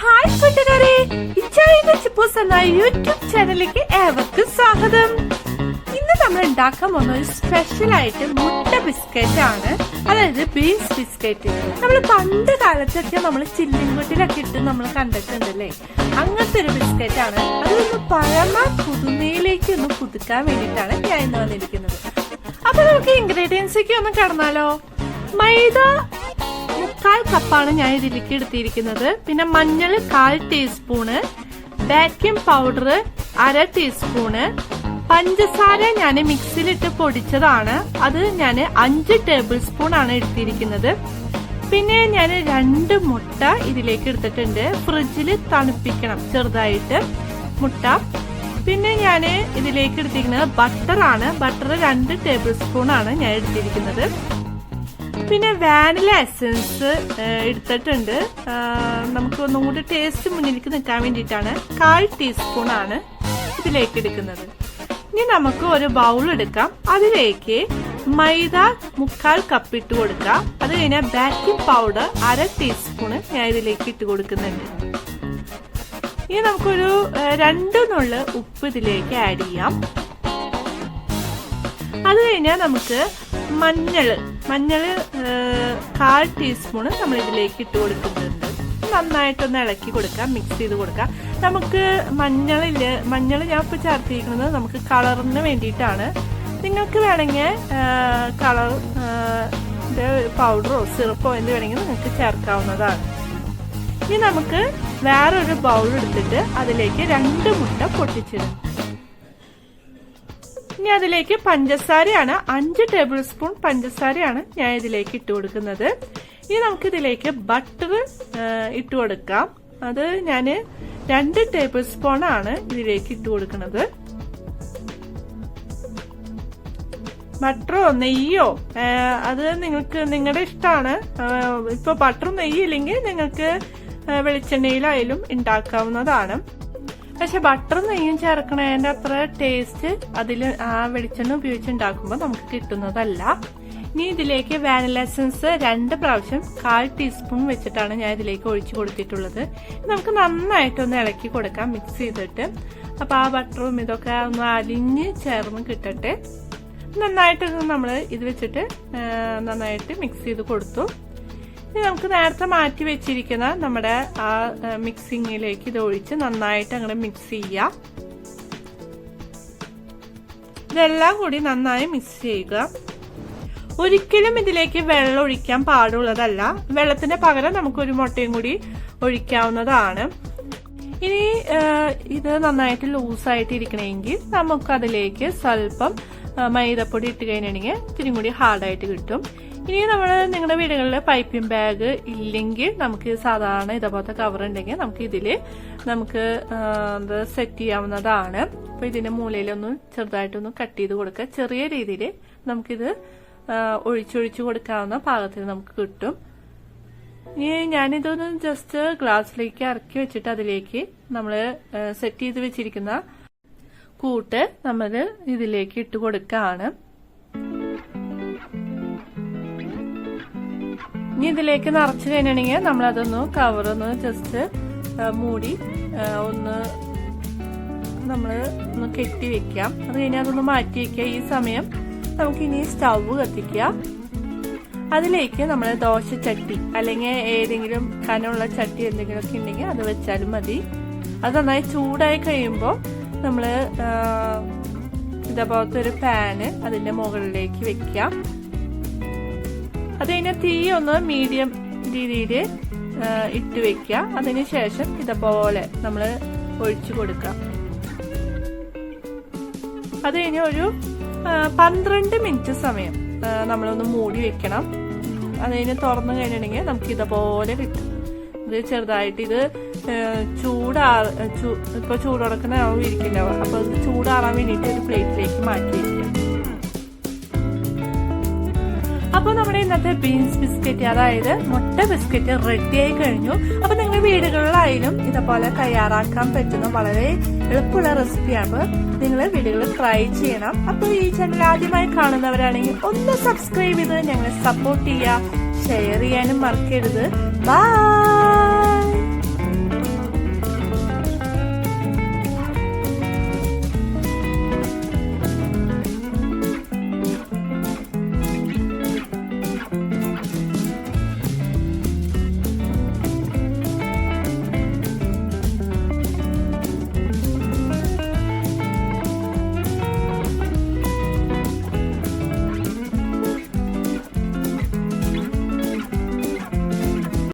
Hi കൂട്ടുകാരെ, ഇച്ചായിന്റെ ചിപ്പോസ് എന്ന YouTube ചാനലിലേക്ക് ഏവർക്കും സ്വാഗതം. ഇന്ന് നമ്മൾ ഉണ്ടാക്കാൻ പോകുന്ന ഒരു സ്പെഷ്യൽ ആയിട്ട് മുട്ട ബിസ്ക്കറ്റ് ആണ്. അതായത് ബീൻസ് ബിസ്ക്കറ്റ്. നമ്മൾ പണ്ട് കാലത്തൊക്കെ നമ്മൾ ചില്ലിൻകുട്ടിലൊക്കെ ഇട്ട് നമ്മൾ കണ്ടിട്ടുണ്ടല്ലേ, അങ്ങനത്തെ ഒരു ബിസ്ക്കറ്റ് ആണ്. അതൊന്ന് പഴമ പുതുമയിലേക്ക് ഒന്ന് പുതുക്കാൻ വേണ്ടിയിട്ടാണ് ഞാൻ ഇന്ന് വന്നിരിക്കുന്നത്. അപ്പൊ നമുക്ക് ഇൻഗ്രീഡിയൻസൊക്കെ ഒന്ന് കടന്നാലോ. മൈദ 1/4 കപ്പാണ് ഞാൻ ഇതിലേക്ക് എടുത്തിരിക്കുന്നത്. പിന്നെ മഞ്ഞൾ 1/4 ടീസ്പൂണ്, ബേക്കിംഗ് പൗഡർ 1/2 ടീസ്പൂണ്, പഞ്ചസാര ഞാൻ മിക്സിയിലിട്ട് പൊടിച്ചതാണ്, അത് ഞാൻ 5 ടേബിൾ സ്പൂൺ ആണ് എടുത്തിരിക്കുന്നത്. പിന്നെ ഞാൻ 2 മുട്ട ഇതിലേക്ക് എടുത്തിട്ടുണ്ട്. ഫ്രിഡ്ജിൽ തണുപ്പിക്കണം ചെറുതായിട്ട് മുട്ട. പിന്നെ ഞാൻ ഇതിലേക്ക് എടുത്തിരിക്കുന്നത് ബട്ടറാണ്. ബട്ടർ 2 ടേബിൾ സ്പൂൺ ആണ് ഞാൻ എടുത്തിരിക്കുന്നത്. പിന്നെ വാനില എസൻസ് എടുത്തിട്ടുണ്ട്. നമുക്ക് ഒന്നും കൂടി ടേസ്റ്റ് മുന്നിലേക്ക് നിൽക്കാൻ വേണ്ടിയിട്ടാണ്. 1/4 ടീസ്പൂൺ ആണ് ഇതിലേക്ക് എടുക്കുന്നത്. ഇനി നമുക്ക് ഒരു ബൗൾ എടുക്കാം. അതിലേക്ക് മൈദ 1/4 കപ്പ് ഇട്ട് കൊടുക്കാം. അത് കഴിഞ്ഞാൽ ബേക്കിംഗ് പൗഡർ 1/2 ടീസ്പൂണ് ഞാൻ ഇതിലേക്ക് ഇട്ട് കൊടുക്കുന്നുണ്ട്. ഇനി നമുക്കൊരു 2 നുള്ള് ഉപ്പ് ഇതിലേക്ക് ആഡ് ചെയ്യാം. അത് കഴിഞ്ഞാൽ നമുക്ക് മഞ്ഞള് 1/4 ടീസ്പൂണ് നമ്മൾ ഇതിലേക്ക് ഇട്ട് കൊടുക്കുന്നുണ്ട്. നന്നായിട്ടൊന്ന് ഇളക്കി കൊടുക്കാം, മിക്സ് ചെയ്ത് കൊടുക്കാം. നമുക്ക് മഞ്ഞൾ ഞാൻ ഇപ്പൊ ചേർത്തിരിക്കുന്നത് നമുക്ക് കളറിന് വേണ്ടിയിട്ടാണ്. നിങ്ങൾക്ക് വേണമെങ്കിൽ കളർ പൗഡറോ സിറപ്പോ എന്ത് വേണമെങ്കിൽ നിങ്ങൾക്ക് ചേർക്കാവുന്നതാണ്. ഇനി നമുക്ക് വേറൊരു ബൗൾ എടുത്തിട്ട് അതിലേക്ക് 2 മുട്ട പൊട്ടിച്ചിടും. ഇനി അതിലേക്ക് പഞ്ചസാരയാണ് 5 ടേബിൾ സ്പൂൺ പഞ്ചസാരയാണ് ഞാൻ ഇതിലേക്ക് ഇട്ട് കൊടുക്കുന്നത്. ഇനി നമുക്ക് ഇതിലേക്ക് ബട്ടർ ഇട്ട് കൊടുക്കാം. അത് ഞാൻ 2 ടേബിൾ സ്പൂൺ ആണ് ഇതിലേക്ക് ഇട്ട് കൊടുക്കുന്നത്. ബട്ടറോ നെയ്യോ അത് നിങ്ങൾക്ക് നിങ്ങളുടെ ഇഷ്ടമാണ്. ഇപ്പൊ ബട്ടറും നെയ്യും ഇല്ലെങ്കിൽ നിങ്ങൾക്ക് വെളിച്ചെണ്ണയിലായാലും ഉണ്ടാക്കാവുന്നതാണ്. പക്ഷെ ബട്ടറും നെയ്യും ചേർക്കണതിന്റെ അത്ര ടേസ്റ്റ് അതിൽ ആ വെളിച്ചെണ്ണ ഉപയോഗിച്ച് ഉണ്ടാക്കുമ്പോൾ നമുക്ക് കിട്ടുന്നതല്ല. ഇനി ഇതിലേക്ക് വാനില എസൻസ് 2 പ്രാവശ്യം 1/4 ടീസ്പൂൺ വെച്ചിട്ടാണ് ഞാൻ ഇതിലേക്ക് ഒഴിച്ചു കൊടുത്തിട്ടുള്ളത്. നമുക്ക് നന്നായിട്ടൊന്ന് ഇളക്കി കൊടുക്കാം മിക്സ് ചെയ്തിട്ട്. അപ്പൊ ആ ബട്ടറും ഇതൊക്കെ ഒന്ന് അലിഞ്ഞ് ചേർന്ന് കിട്ടട്ടെ. നന്നായിട്ട് നമ്മൾ ഇത് വെച്ചിട്ട് നന്നായിട്ട് മിക്സ് ചെയ്ത് കൊടുത്തു. ഇനി നമുക്ക് നേരത്തെ മാറ്റി വെച്ചിരിക്കുന്ന നമ്മുടെ ആ മിക്സിങ്ങിലേക്ക് ഇത് ഒഴിച്ച് നന്നായിട്ട് അങ്ങനെ മിക്സ് ചെയ്യാം. ഇതെല്ലാം കൂടി നന്നായി മിക്സ് ചെയ്യുക. ഒരിക്കലും ഇതിലേക്ക് വെള്ളം ഒഴിക്കാൻ പാടുള്ളതല്ല. വെള്ളത്തിന് പകരം നമുക്ക് ഒരു മുട്ടയും കൂടി ഒഴിക്കാവുന്നതാണ്. ഇനി ഇത് നന്നായിട്ട് ലൂസായിട്ട് ഇരിക്കണമെങ്കിൽ നമുക്ക് അതിലേക്ക് സ്വല്പം മൈദപ്പൊടി ഇട്ട് കഴിഞ്ഞിട്ടുണ്ടെങ്കിൽ ഇത്തിരി കൂടി ഹാർഡായിട്ട് കിട്ടും. ഇനി നിങ്ങളുടെ വീടുകളിൽ പൈപ്പിംഗ് ബാഗ് ഇല്ലെങ്കിൽ നമുക്ക് സാധാരണ ഇതേപോലത്തെ കവർ ഉണ്ടെങ്കിൽ നമുക്ക് ഇതില് നമുക്ക് സെറ്റ് ചെയ്യാവുന്നതാണ്. അപ്പൊ ഇതിന്റെ മൂലയിലൊന്ന് ചെറുതായിട്ടൊന്ന് കട്ട് ചെയ്ത് കൊടുക്കുക. ചെറിയ രീതിയിൽ നമുക്കിത് ഒഴിച്ചൊഴിച്ചു കൊടുക്കാവുന്ന പാകത്തിൽ നമുക്ക് കിട്ടും. ഇനി ഞാനിതൊന്ന് ജസ്റ്റ് ഗ്ലാസ്സിലേക്ക് ഇറക്കി വെച്ചിട്ട് അതിലേക്ക് നമ്മള് സെറ്റ് ചെയ്ത് വെച്ചിരിക്കുന്ന കൂട്ട് നമ്മൾ ഇതിലേക്ക് ഇട്ട് കൊടുക്കുകയാണ്. ഇനി ഇതിലേക്ക് നിറച്ചു കഴിഞ്ഞിട്ടുണ്ടെങ്കിൽ നമ്മളതൊന്ന് കവറൊന്ന് ജസ്റ്റ് മൂടി ഒന്ന് കെട്ടി വെക്കാം. അത് കഴിഞ്ഞാൽ അതൊന്ന് മാറ്റി വെക്കുക. ഈ സമയം നമുക്കിനി സ്റ്റവ് കത്തിക്കുക. അതിലേക്ക് നമ്മൾ ദോശച്ചട്ടി അല്ലെങ്കിൽ ഏതെങ്കിലും കനമുള്ള ചട്ടി എന്തെങ്കിലുമൊക്കെ ഉണ്ടെങ്കിൽ അത് വെച്ചാലും മതി. അത് നന്നായി ചൂടായി കഴിയുമ്പോൾ നമ്മള് ഇതേപോലത്തെ ഒരു പാന് അതിന്റെ മുകളിലേക്ക് വെക്കാം. അത് കഴിഞ്ഞാൽ തീ ഒന്ന് മീഡിയം രീതിയിൽ ഇട്ട് വെക്കുക. അതിനുശേഷം ഇതേപോലെ നമ്മള് ഒഴിച്ചു കൊടുക്കാം. അത് കഴിഞ്ഞ ഒരു 12 മിനിറ്റ് സമയം നമ്മളൊന്ന് മൂടി വെക്കണം. അത് കഴിഞ്ഞ് തുറന്നു കഴിഞ്ഞിട്ടുണ്ടെങ്കിൽ നമുക്ക് ഇതേപോലെ കിട്ടും. ഇത് ചെറുതായിട്ട് ഇത് ഇപ്പൊ ചൂടുടക്കുന്ന ഇരിക്കണ്ടാവുക. അപ്പൊ ഇത് ചൂടാറാൻ വേണ്ടിയിട്ട് ഒരു പ്ലേറ്റിലേക്ക് മാറ്റി വെക്കുക. അപ്പൊ നമ്മുടെ ഇന്നത്തെ ബീൻസ് ബിസ്ക്കറ്റ് അതായത് മുട്ട ബിസ്ക്കറ്റ് റെഡിയായി കഴിഞ്ഞു. അപ്പൊ നിങ്ങൾ വീടുകളിലായാലും ഇതേപോലെ തയ്യാറാക്കാൻ പറ്റുന്ന വളരെ എളുപ്പമുള്ള റെസിപ്പിയാണ്. നിങ്ങൾ വീടുകളിൽ ട്രൈ ചെയ്യണം. അപ്പൊ ഈ ചാനൽ ആദ്യമായി കാണുന്നവരാണെങ്കിൽ ഒന്ന് സബ്സ്ക്രൈബ് ചെയ്ത് ഞങ്ങളെ സപ്പോർട്ട് ചെയ്യുക. ഷെയർ ചെയ്യാനും മറക്കരുത്. ബൈ.